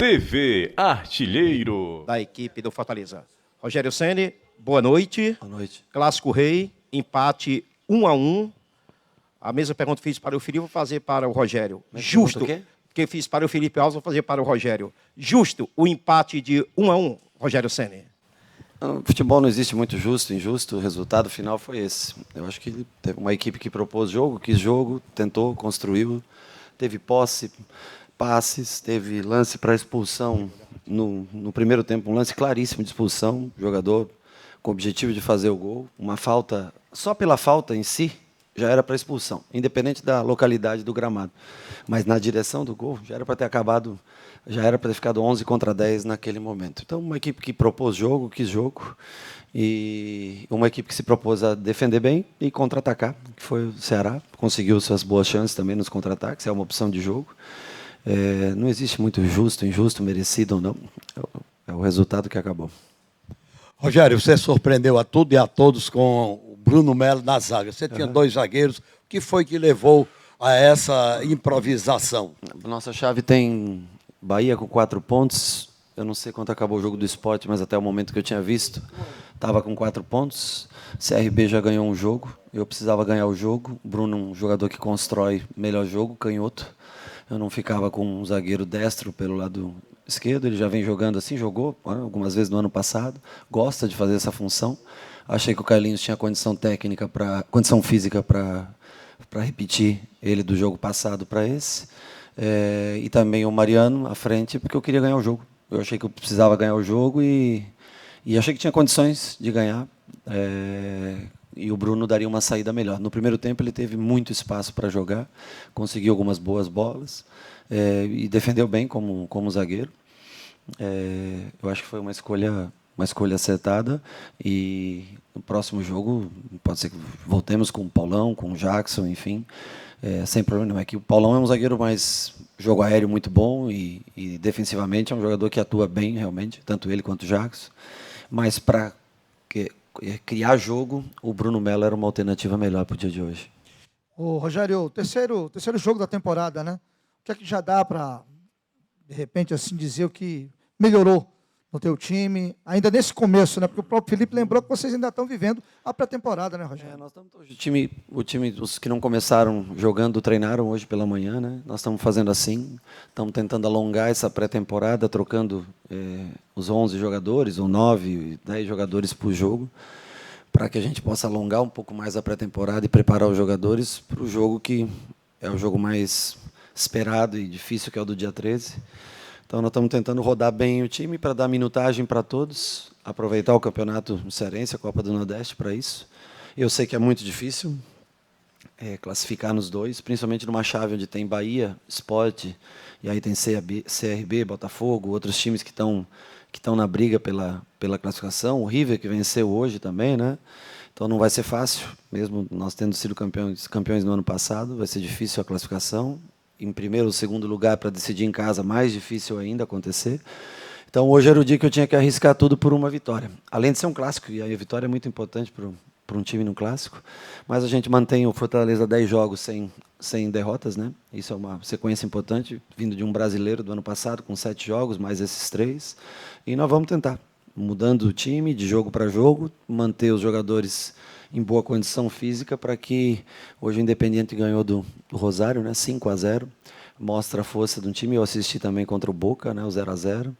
TV Artilheiro da equipe do Fortaleza. Rogério Ceni, boa noite. Boa noite. Clássico Rei, empate 1-1. A mesma pergunta que fiz para o Felipe, vou fazer para o Rogério. Justo, que fiz para o Felipe Alves, vou fazer para o Rogério. Justo o empate de 1-1, Rogério Ceni? No futebol não existe muito justo, injusto, o resultado final foi esse. Eu acho que teve uma equipe que propôs jogo, quis jogo, tentou, construiu, teve posse, passes, teve lance para expulsão no primeiro tempo, um lance claríssimo de expulsão, jogador com o objetivo de fazer o gol, uma falta, só pela falta em si, já era para expulsão, independente da localidade do gramado. Mas na direção do gol, já era para ter acabado, já era para ter ficado 11-10 naquele momento. Então, uma equipe que propôs jogo, quis jogo, e uma equipe que se propôs a defender bem e contra-atacar, que foi o Ceará, conseguiu suas boas chances também nos contra-ataques, é uma opção de jogo. Não existe muito justo, injusto, merecido ou não, é o resultado que acabou. Rogério, você surpreendeu a tudo e a todos com o Bruno Melo na zaga. Você tinha dois zagueiros. O que foi que levou a essa improvisação? Nossa chave tem Bahia com 4 pontos. Eu não sei quanto acabou o jogo do Sport, mas até o momento que eu tinha visto, estava com 4 pontos. CRB já ganhou um jogo. Eu precisava ganhar o jogo. Bruno, um jogador que constrói melhor jogo, canhoto. Eu não ficava com um zagueiro destro pelo lado esquerdo, ele já vem jogando assim, jogou algumas vezes no ano passado, gosta de fazer essa função. Achei que o Carlinhos tinha condição física para repetir ele do jogo passado para esse. E também o Mariano à frente, porque eu queria ganhar o jogo. Eu achei que eu precisava ganhar o jogo e achei que tinha condições de ganhar. E o Bruno daria uma saída melhor. No primeiro tempo ele teve muito espaço para jogar, conseguiu algumas boas bolas e defendeu bem como zagueiro. Eu acho que foi uma escolha acertada e no próximo jogo pode ser que voltemos com o Paulão, com o Jackson, enfim, sem problema. É que o Paulão é um zagueiro mais jogo aéreo muito bom e defensivamente é um jogador que atua bem realmente, tanto ele quanto o Jackson, mas para criar jogo, o Bruno Melo era uma alternativa melhor para o dia de hoje. Ô, Rogério, terceiro jogo da temporada, né? O que é que já dá para, de repente, assim dizer o que melhorou no teu time, ainda nesse começo, né? Porque o próprio Felipe lembrou que vocês ainda estão vivendo a pré-temporada, né, Rogério? Nós estamos o time, os que não começaram jogando, treinaram hoje pela manhã, né? Nós estamos fazendo assim, estamos tentando alongar essa pré-temporada, trocando os 11 jogadores, ou 9, 10 jogadores por jogo, para que a gente possa alongar um pouco mais a pré-temporada e preparar os jogadores para o jogo que é o jogo mais esperado e difícil, que é o do dia 13. Então, nós estamos tentando rodar bem o time para dar minutagem para todos, aproveitar o campeonato cearense, a Copa do Nordeste, para isso. Eu sei que é muito difícil classificar nos dois, principalmente numa chave onde tem Bahia, Sport, e aí tem CRB, Botafogo, outros times que estão na briga pela classificação. O River, que venceu hoje também, né? Então, não vai ser fácil, mesmo nós tendo sido campeões no ano passado, vai ser difícil a classificação. Em primeiro ou segundo lugar para decidir em casa, mais difícil ainda acontecer. Então, hoje era o dia que eu tinha que arriscar tudo por uma vitória. Além de ser um clássico, e aí a vitória é muito importante para um time no clássico, mas a gente mantém o Fortaleza 10 jogos sem derrotas, né? Isso é uma sequência importante, vindo de um brasileiro do ano passado, com 7 jogos, mais esses 3. E nós vamos tentar, mudando o time de jogo para jogo, manter os jogadores em boa condição física, para que hoje o Independiente ganhou do Rosário, né, 5-0, mostra a força do time. Eu assisti também contra o Boca, né, o 0-0.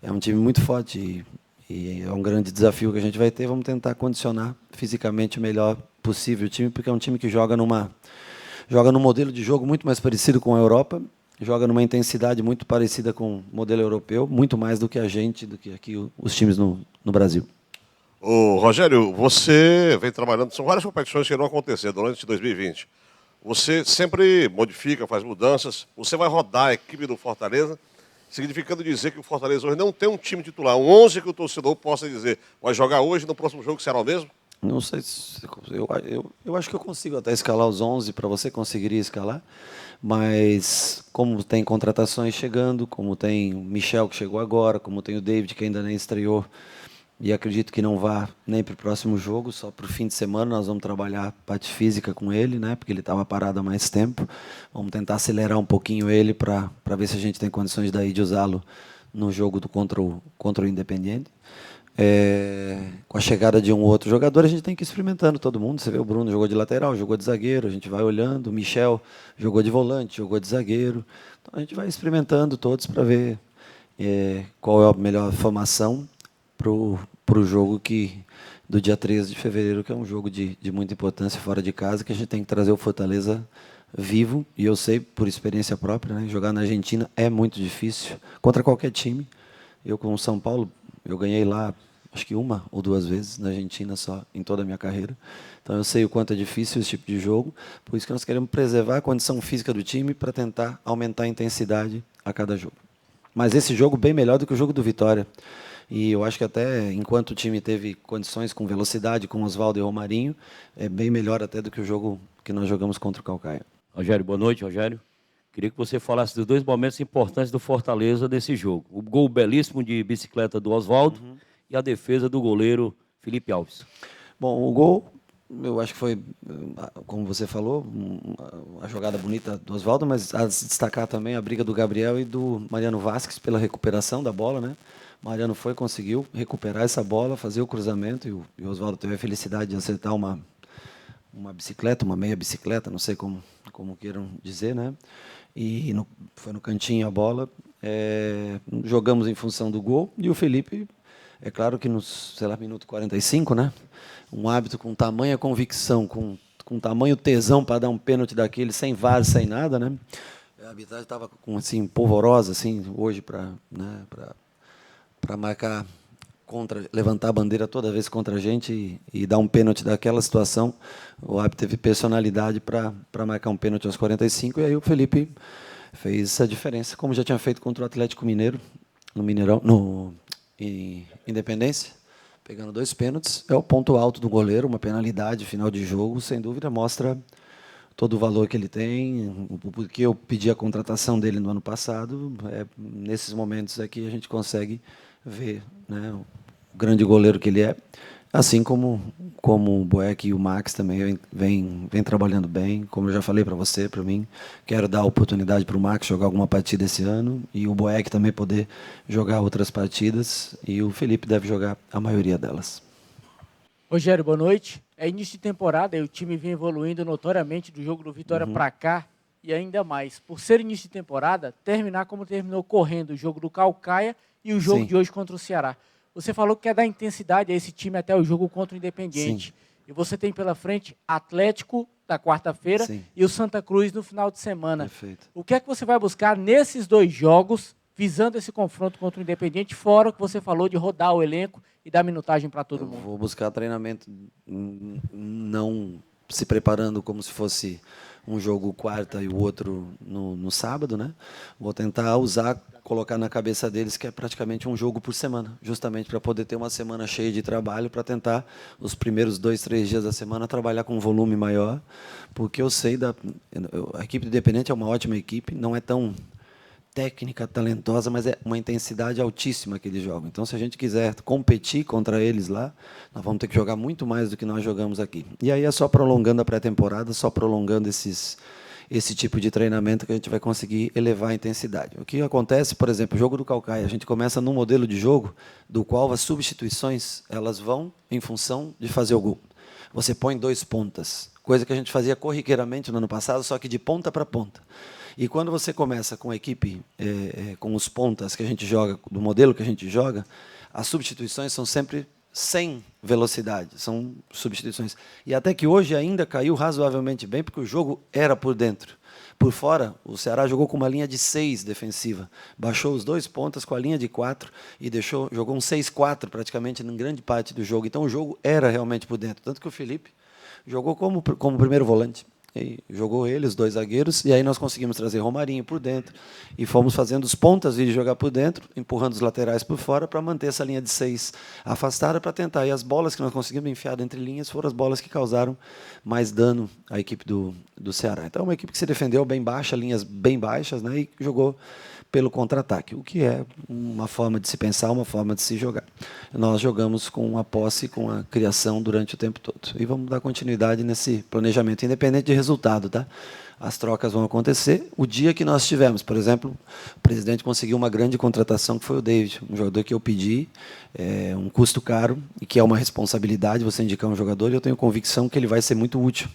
É um time muito forte e é um grande desafio que a gente vai ter. Vamos tentar condicionar fisicamente o melhor possível o time, porque é um time que joga num modelo de jogo muito mais parecido com a Europa, joga numa intensidade muito parecida com o modelo europeu, muito mais do que do que aqui os times no Brasil. Ô, Rogério, você vem trabalhando, são várias competições que irão acontecer durante 2020. Você sempre modifica, faz mudanças, você vai rodar a equipe do Fortaleza, significando dizer que o Fortaleza hoje não tem um time titular, um 11 que o torcedor possa dizer, vai jogar hoje, no próximo jogo será o mesmo? Não sei, eu acho que eu consigo até escalar os 11, para você conseguiria escalar, mas como tem contratações chegando, como tem o Michel que chegou agora, como tem o David que ainda nem estreou, e acredito que não vá nem para o próximo jogo, só para o fim de semana nós vamos trabalhar a parte física com ele, né, porque ele estava parado há mais tempo. Vamos tentar acelerar um pouquinho ele para ver se a gente tem condições daí de usá-lo no jogo contra o Independiente. Com a chegada de um ou outro jogador, a gente tem que ir experimentando todo mundo. Você vê, o Bruno jogou de lateral, jogou de zagueiro, a gente vai olhando. O Michel jogou de volante, jogou de zagueiro. Então, a gente vai experimentando todos para ver qual é a melhor formação para o jogo do dia 13 de fevereiro, que é um jogo de muita importância fora de casa, que a gente tem que trazer o Fortaleza vivo. E eu sei, por experiência própria, né, jogar na Argentina é muito difícil, contra qualquer time. Eu, com o São Paulo, eu ganhei lá, acho que 1 ou 2 vezes na Argentina só, em toda a minha carreira. Então eu sei o quanto é difícil esse tipo de jogo, por isso que nós queremos preservar a condição física do time para tentar aumentar a intensidade a cada jogo. Mas esse jogo bem melhor do que o jogo do Vitória. E eu acho que até, enquanto o time teve condições com velocidade, com Oswaldo e Romarinho, é bem melhor até do que o jogo que nós jogamos contra o Calcaia. Rogério, boa noite, Rogério. Queria que você falasse dos 2 momentos importantes do Fortaleza desse jogo. O gol belíssimo de bicicleta do Oswaldo e a defesa do goleiro Felipe Alves. Bom, o gol, eu acho que foi, como você falou, a jogada bonita do Oswaldo, mas a se destacar também a briga do Gabriel e do Mariano Vasquez pela recuperação da bola, né? Mariano conseguiu recuperar essa bola, fazer o cruzamento, e o Oswaldo teve a felicidade de acertar uma bicicleta, uma meia bicicleta, não sei como queiram dizer, né? E foi no cantinho a bola. Jogamos em função do gol, e o Felipe, é claro que nos, minuto 45, né? Um árbitro com tamanha convicção, com tamanho tesão para dar um pênalti daquele, sem VAR, sem nada, né? A arbitragem estava assim, polvorosa assim, hoje para marcar levantar a bandeira toda vez contra a gente e dar um pênalti daquela situação. O árbitro teve personalidade para marcar um pênalti aos 45, e aí o Felipe fez essa diferença, como já tinha feito contra o Atlético Mineiro, em Independência, pegando 2 pênaltis. É o ponto alto do goleiro, uma penalidade, final de jogo, sem dúvida, mostra todo o valor que ele tem, porque eu pedi a contratação dele no ano passado. Nesses momentos aqui a gente consegue ver, né, o grande goleiro que ele é, assim como o Boeck e o Max também vem trabalhando bem. Como eu já falei para você, para mim, quero dar a oportunidade para o Max jogar alguma partida esse ano, e o Boeck também poder jogar outras partidas, e o Felipe deve jogar a maioria delas. Rogério, boa noite. É início de temporada e o time vem evoluindo notoriamente do jogo do Vitória para cá, e ainda mais, por ser início de temporada, terminar como terminou, correndo o jogo do Calcaia e o jogo de hoje contra o Ceará. Você falou que quer dar intensidade a esse time até o jogo contra o Independiente. Sim. E você tem pela frente Atlético da quarta-feira e o Santa Cruz no final de semana. Perfeito. O que é que você vai buscar nesses 2 jogos, visando esse confronto contra o Independiente, fora o que você falou de rodar o elenco e dar minutagem para todo mundo? Vou buscar treinamento, não se preparando como se fosse um jogo quarta e o outro no sábado, né? Vou tentar colocar na cabeça deles que é praticamente um jogo por semana, justamente para poder ter uma semana cheia de trabalho, para tentar, os primeiros 2, 3 dias da semana, trabalhar com um volume maior, porque eu sei, a equipe do Independente é uma ótima equipe, não é tão técnica, talentosa, mas é uma intensidade altíssima que eles jogam. Então, se a gente quiser competir contra eles lá, nós vamos ter que jogar muito mais do que nós jogamos aqui. E aí é só prolongando a pré-temporada, só prolongando esse tipo de treinamento que a gente vai conseguir elevar a intensidade. O que acontece, por exemplo, o jogo do Calcaia, a gente começa num modelo de jogo do qual as substituições elas vão em função de fazer o gol. Você põe 2 pontas, coisa que a gente fazia corriqueiramente no ano passado, só que de ponta para ponta. E quando você começa com a equipe, com os pontas que a gente joga, do modelo que a gente joga, as substituições são sempre sem velocidade, são substituições. E até que hoje ainda caiu razoavelmente bem, porque o jogo era por dentro. Por fora, o Ceará jogou com uma linha de 6 defensiva, baixou os 2 pontas com a linha de 4 e jogou um 6-4 praticamente em grande parte do jogo. Então o jogo era realmente por dentro, tanto que o Felipe jogou como primeiro volante. E jogou ele, os 2 zagueiros, e aí nós conseguimos trazer Romarinho por dentro, e fomos fazendo os pontas vir jogar por dentro, empurrando os laterais por fora, para manter essa linha de 6 afastada, para tentar. E as bolas que nós conseguimos enfiar entre linhas foram as bolas que causaram mais dano à equipe do Ceará. Então, é uma equipe que se defendeu bem baixa, linhas bem baixas, né, e jogou pelo contra-ataque, o que é uma forma de se pensar, uma forma de se jogar. Nós jogamos com a posse, com a criação durante o tempo todo. E vamos dar continuidade nesse planejamento, independente de resultado, tá? As trocas vão acontecer. O dia que nós tivemos, por exemplo, o presidente conseguiu uma grande contratação, que foi o David, um jogador que eu pedi, um custo caro, e que é uma responsabilidade você indicar um jogador, e eu tenho convicção que ele vai ser muito útil.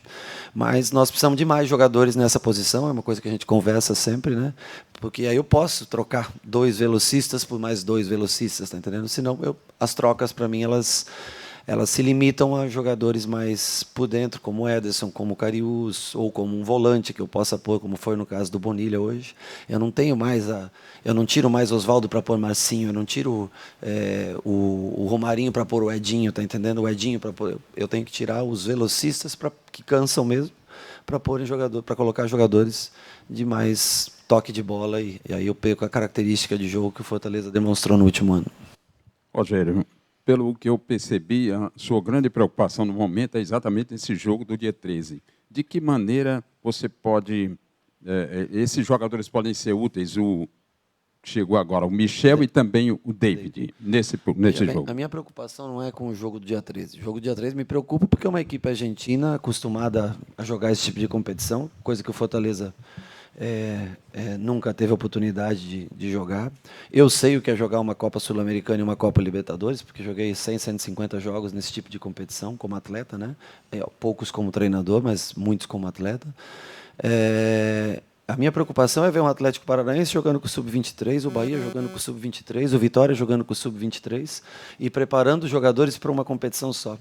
Mas nós precisamos de mais jogadores nessa posição, é uma coisa que a gente conversa sempre, né? Porque aí eu posso trocar 2 velocistas por mais 2 velocistas, tá entendendo? Senão, as trocas, para mim, elas se limitam a jogadores mais por dentro, como o Ederson, como o Cariús, ou como um volante que eu possa pôr, como foi no caso do Bonilha hoje. Eu não tenho mais eu não tiro mais Oswaldo para pôr Marcinho, eu não tiro o Romarinho para pôr o Edinho, tá entendendo? O Edinho para pôr. Eu tenho que tirar os velocistas que cansam mesmo, para colocar jogadores de mais toque de bola, e aí eu perco a característica de jogo que o Fortaleza demonstrou no último ano. Rogério, pelo que eu percebi, a sua grande preocupação no momento é exatamente esse jogo do dia 13. De que maneira você pode... esses jogadores podem ser úteis, chegou agora o Michel e também o David, nesse jogo? A minha preocupação não é com o jogo do dia 13. O jogo do dia 13 me preocupa porque é uma equipe argentina acostumada a jogar esse tipo de competição, coisa que o Fortaleza nunca teve oportunidade de jogar. Eu sei o que é jogar uma Copa Sul-Americana e uma Copa Libertadores, porque joguei 100, 150 jogos nesse tipo de competição como atleta, né? Poucos como treinador, mas muitos como atleta. A minha preocupação é ver um Atlético Paranaense jogando com o Sub-23, o Bahia jogando com o Sub-23, o Vitória jogando com o Sub-23 e preparando os jogadores para uma competição só.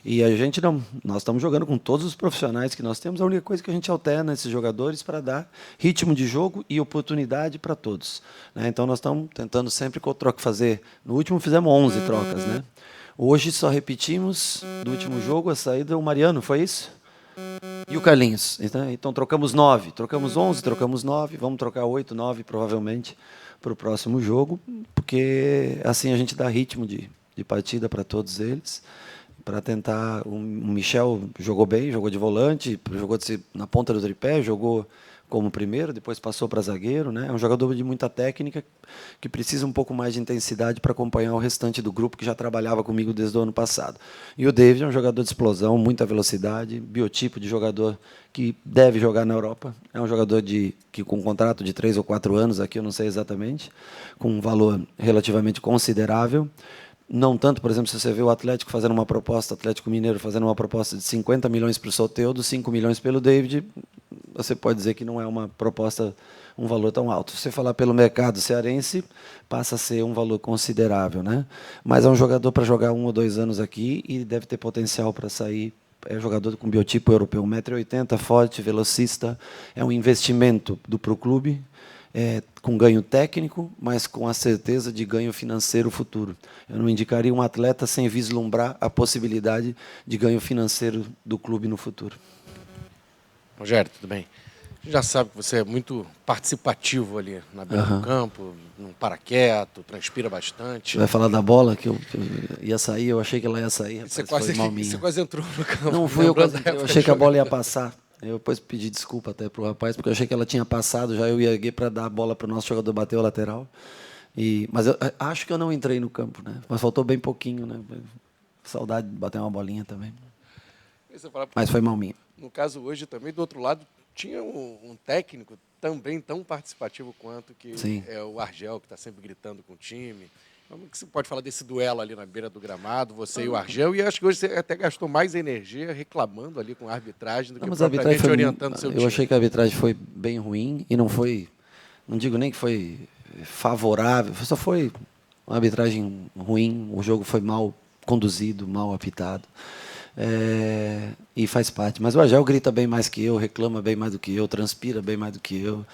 E a gente não, nós estamos jogando com todos os profissionais que nós temos, a única coisa que a gente alterna esses jogadores para dar ritmo de jogo e oportunidade para todos, né? Então nós estamos tentando sempre fazer, no último fizemos 11 trocas, né? Hoje só repetimos do último jogo a saída, o Mariano, foi isso? E o Carlinhos. Então trocamos 9, trocamos 11, trocamos 9, vamos trocar 8, 9 provavelmente para o próximo jogo, porque assim a gente dá ritmo de partida para todos eles, para tentar... O Michel jogou bem, jogou de volante, jogou na ponta do tripé, jogou como primeiro, depois passou para zagueiro, né? É um jogador de muita técnica, que precisa um pouco mais de intensidade para acompanhar o restante do grupo que já trabalhava comigo desde o ano passado. E o David é um jogador de explosão, muita velocidade, biotipo de jogador que deve jogar na Europa. É um jogador que com um contrato de 3 ou 4 anos, aqui eu não sei exatamente, com um valor relativamente considerável. Não tanto, por exemplo, se você vê o Atlético fazendo uma proposta, Atlético Mineiro fazendo uma proposta de 50 milhões para o Soteldo, 5 milhões pelo David, você pode dizer que não é uma proposta, um valor tão alto. Se você falar pelo mercado cearense, passa a ser um valor considerável, né? Mas é um jogador para jogar 1 ou 2 anos aqui e deve ter potencial para sair. É um jogador com biotipo europeu, 1,80 m, forte, velocista. É um investimento para o clube, com ganho técnico, mas com a certeza de ganho financeiro futuro. Eu não indicaria um atleta sem vislumbrar a possibilidade de ganho financeiro do clube no futuro. Rogério, tudo bem? A gente já sabe que você é muito participativo ali na beira do campo, não para quieto, transpira bastante. Você vai falar da bola, que eu ia sair, eu achei que ela ia sair. Você Rapaz, quase entrou no campo. Não fui eu achei que a bola ia passar. Eu depois pedi desculpa até para o rapaz, porque eu achei que ela tinha passado, já eu ia erguer para dar a bola para o nosso jogador bater o lateral. Mas eu acho que eu não entrei no campo, né? Mas faltou bem pouquinho, né? Saudade de bater uma bolinha também. Mas foi mal minha. No caso hoje também, do outro lado, tinha um técnico também tão participativo quanto, que Sim. é o Argel, que está sempre gritando com o time. Como que você pode falar desse duelo ali na beira do gramado, você e o Argel? E acho que hoje você até gastou mais energia reclamando ali com a arbitragem do que propriamente orientando o seu time. Eu achei que a arbitragem foi bem ruim e não foi, não digo nem que foi favorável, só foi uma arbitragem ruim, o jogo foi mal conduzido, mal apitado. E faz parte. Mas o Argel grita bem mais que eu, reclama bem mais do que eu, transpira bem mais do que eu.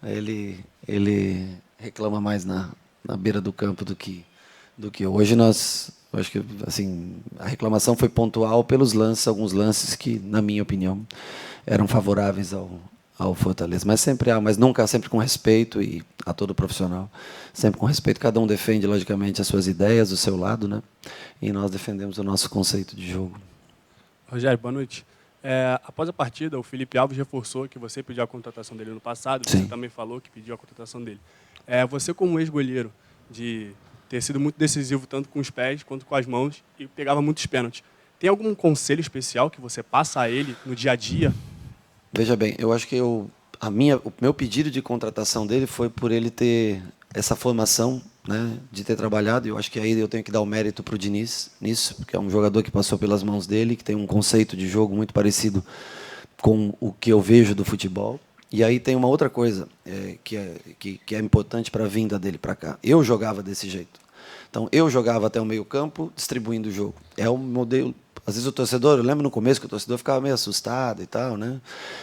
Ele reclama mais na beira do campo do que eu. Hoje eu acho que assim, a reclamação foi pontual pelos lances, alguns lances que, na minha opinião, eram favoráveis ao Fortaleza. Mas nunca, sempre com respeito, e a todo profissional, sempre com respeito. Cada um defende, logicamente, as suas ideias, o seu lado, né? E nós defendemos o nosso conceito de jogo. Rogério, boa noite. Após a partida, o Felipe Alves reforçou que você pediu a contratação dele no passado, Sim. você também falou que pediu a contratação dele. Você como ex-goleiro, de ter sido muito decisivo tanto com os pés quanto com as mãos e pegava muitos pênaltis. Tem algum conselho especial que você passa a ele no dia a dia? Veja bem, eu acho que o meu pedido de contratação dele foi por ele ter essa formação, né, de ter trabalhado. Eu acho que aí eu tenho que dar o mérito para o Diniz nisso, porque é um jogador que passou pelas mãos dele, que tem um conceito de jogo muito parecido com o que eu vejo do futebol. E aí tem uma outra coisa que é importante para a vinda dele para cá. Eu jogava desse jeito. Então, eu jogava até o meio-campo, distribuindo o jogo. É um modelo. Às vezes o torcedor, eu lembro no começo que o torcedor ficava meio assustado e tal, né?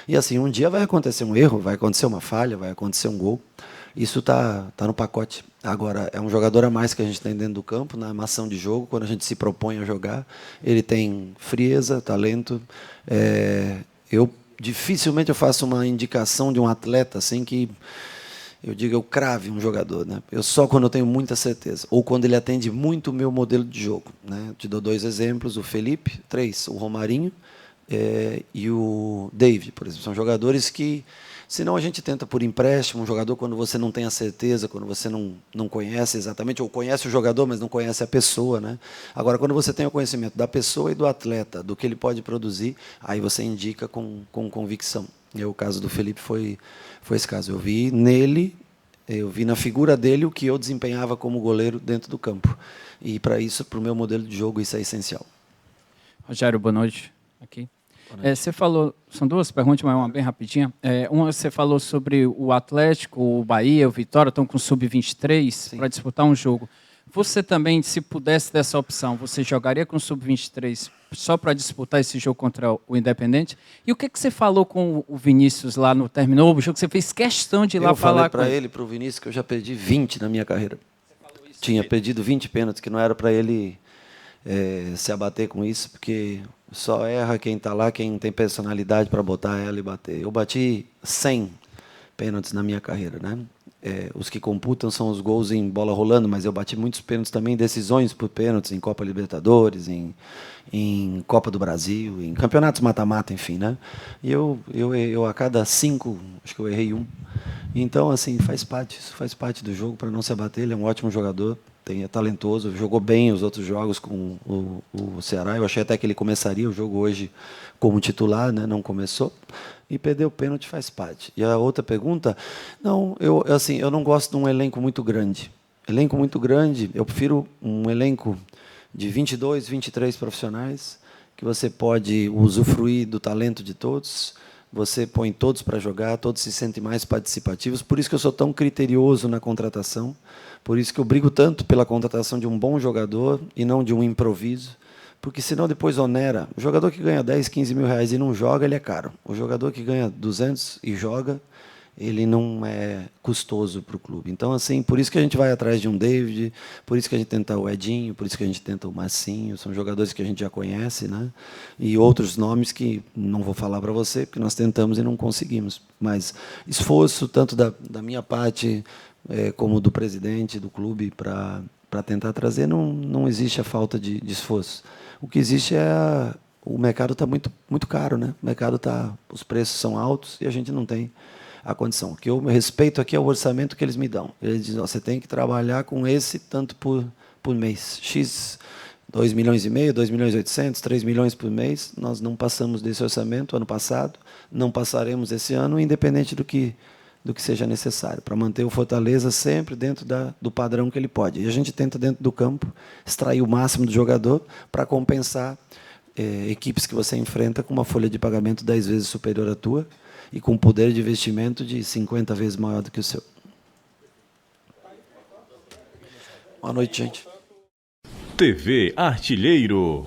E assim, um dia vai acontecer um erro, vai acontecer uma falha, vai acontecer um gol. Isso tá no pacote. Agora, é um jogador a mais que a gente tem dentro do campo, na armação de jogo, quando a gente se propõe a jogar. Ele tem frieza, talento. Dificilmente eu faço uma indicação de um atleta assim que eu digo eu crave um jogador, né? Eu só quando eu tenho muita certeza ou quando ele atende muito o meu modelo de jogo, né? Te dou 2 exemplos: o Felipe, 3, o Romarinho e o David, por exemplo. São jogadores que, senão a gente tenta por empréstimo um jogador quando você não tem a certeza, quando você não conhece exatamente, ou conhece o jogador, mas não conhece a pessoa, né? Agora, quando você tem o conhecimento da pessoa e do atleta, do que ele pode produzir, aí você indica com convicção. E o caso do Felipe foi esse caso. Eu vi nele, eu vi na figura dele o que eu desempenhava como goleiro dentro do campo. E para isso, para o meu modelo de jogo, isso é essencial. Rogério, boa noite. Aqui. Você falou, são 2 perguntas, mas uma bem rapidinha. Uma, você falou sobre o Atlético, o Bahia, o Vitória, estão com o Sub-23 para disputar um jogo. Você também, se pudesse ter essa opção, você jogaria com o Sub-23 só para disputar esse jogo contra o Independente? E o que você falou com o Vinícius lá no terminou o jogo? Você fez questão de ir lá falar com ele? Eu falei para ele, para o Vinícius, que eu já perdi 20 na minha carreira. Tinha perdido 20 pênaltis, que não era para ele se abater com isso, porque só erra quem está lá, quem tem personalidade para botar ela e bater. Eu bati 100 pênaltis na minha carreira, né? Os que computam são os gols em bola rolando, mas eu bati muitos pênaltis também, decisões por pênaltis em Copa Libertadores, em Copa do Brasil, em campeonatos mata-mata, enfim, né? E eu a cada 5, acho que eu errei 1. Então, assim, isso faz parte do jogo, para não se abater. Ele é um ótimo jogador, é talentoso, jogou bem os outros jogos com o Ceará. Eu achei até que ele começaria o jogo hoje como titular, né? Não começou. E perder o pênalti faz parte. E a outra pergunta, não, eu não gosto de um elenco muito grande. Elenco muito grande, eu prefiro um elenco de 22, 23 profissionais, que você pode usufruir do talento de todos, você põe todos para jogar, todos se sentem mais participativos. Por isso que eu sou tão criterioso na contratação, por isso que eu brigo tanto pela contratação de um bom jogador e não de um improviso, porque senão depois onera. O jogador que ganha 10, 15 mil reais e não joga, ele é caro. O jogador que ganha 200 e joga, ele não é custoso para o clube. Então, assim, por isso que a gente vai atrás de um David, por isso que a gente tenta o Edinho, por isso que a gente tenta o Marcinho, são jogadores que a gente já conhece, né? E outros nomes que não vou falar para você, porque nós tentamos e não conseguimos. Mas esforço, tanto da minha parte como do presidente do clube, para tentar trazer, não existe a falta de esforço. O que existe o mercado está muito, muito caro, né? O mercado os preços são altos e a gente não tem a condição. O que eu respeito aqui é o orçamento que eles me dão. Eles dizem, você tem que trabalhar com esse tanto por mês. X, 2 milhões e meio, 2 milhões e 800, 3 milhões por mês. Nós não passamos desse orçamento ano passado, não passaremos esse ano, independente do que seja necessário, para manter o Fortaleza sempre dentro do padrão que ele pode. E a gente tenta, dentro do campo, extrair o máximo do jogador para compensar equipes que você enfrenta com uma folha de pagamento 10 vezes superior à tua e com um poder de investimento de 50 vezes maior do que o seu. Boa noite, gente. TV Artilheiro.